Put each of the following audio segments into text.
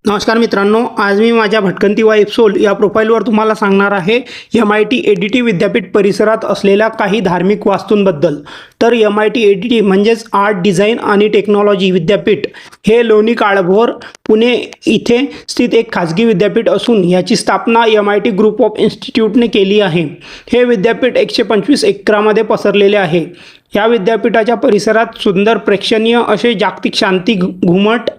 नमस्कार मित्रांनो, आज मी माझ्या भटकंती वाईफ सोल या प्रोफाईलवर तुम्हाला सांगणार आहे MIT ADT विद्यापीठ परिसरात असलेल्या काही धार्मिक वास्तूंबद्दल। तर MIT ADT म्हणजेच आर्ट डिझाईन आणि टेक्नॉलॉजी विद्यापीठ हे लोणी काळभोर पुणे इथे स्थित एक खाजगी विद्यापीठ असून याची स्थापना MIT ग्रुप ऑफ इन्स्टिट्यूटने केली आहे। हे विद्यापीठ 125 एकरामध्ये पसरलेले आहे। या विद्यापीठाच्या परिसरात सुंदर प्रेक्षणीय असे जागतिक शांती घुमट,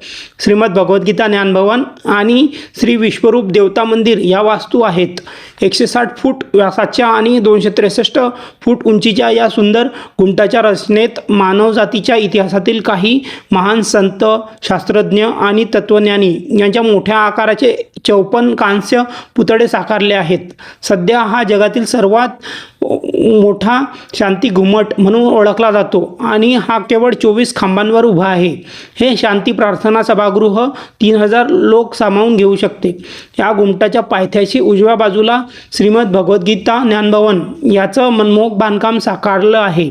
श्रीमद भगवद्गीता ज्ञानभवन आणि श्री विश्वरूप देवता मंदिर या वास्तू आहेत। 160 फूट व्यासाच्या आणि 263 फूट उंचीच्या या सुंदर घुमटाच्या रचनेत मानवजातीच्या इतिहासातील काही महान संत, शास्त्रज्ञ आणि तत्वज्ञानी यांच्या मोठ्या आकाराचे 54 कांस्य पुतळे साकारले आहेत। सध्या हा जगातील सर्वात मोठा शांती घुमट म्हणून ओळखला जातो आणि हा केवळ 24 खांबांवर उभा आहे। हे शांती प्रार्थना सभागृह 3000 लोक सामावून घेऊ शकते। या घुमटाच्या पायथ्याशी उजव्या बाजूला श्रीमद भगवद्गीता ज्ञानभवन याचं मनमोहक बांधकाम साकारलं आहे।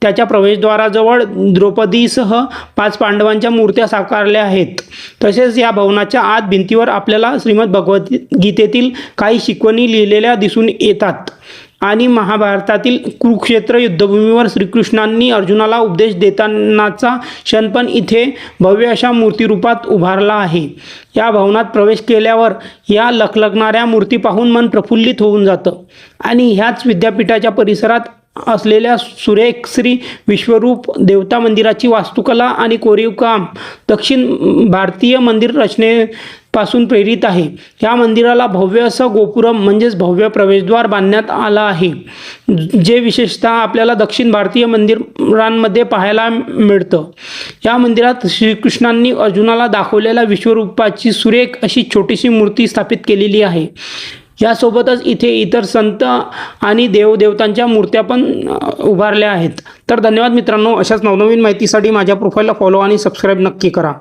त्याच्या प्रवेशद्वाराजवळ द्रौपदीसह 5 पांडवांच्या मूर्त्या साकारल्या आहेत। तसेच या भवनाच्या आत भिंतीवर आपल्याला श्रीमद भगवद्गीतेतील काही शिकवणी लिहिलेल्या दिसून येतात आणि महाभारतातील कुरुक्षेत्र युद्धभूमीवर श्रीकृष्णांनी अर्जुनाला उपदेश देतानाचा क्षण पण इथे भव्य अशा मूर्तिरूपात उभारला आहे। या भवनात प्रवेश केल्यावर या लखलखणाऱ्या मूर्ती पाहून मन प्रफुल्लित होऊन जातं आणि ह्याच विद्यापीठाच्या परिसरात असलेल्या सुरेख श्री विश्वरूप देवता मंदिराची वास्तुकला आणि कोरीवकाम दक्षिण भारतीय मंदिर रचनेपासून प्रेरित आहे। या मंदिराला भव्य असं गोपुरम म्हणजेच भव्य प्रवेशद्वार बांधण्यात आलं आहे, जे विशेषतः आपल्याला दक्षिण भारतीय मंदिरांमध्ये पाहायला मिळतं। या मंदिरात श्रीकृष्णांनी अर्जुनाला दाखवलेल्या विश्वरूपाची सुरेख अशी छोटीशी मूर्ती स्थापित केलेली आहे। यासोबतच इथे इतर संत आणि देवदेवतांच्या मूर्त्या पण उभारल्या आहेत। तर धन्यवाद मित्रांनो, अशाच नवनवीन माहितीसाठी माझ्या प्रोफाईलला फॉलो आणि सबस्क्राईब नक्की करा।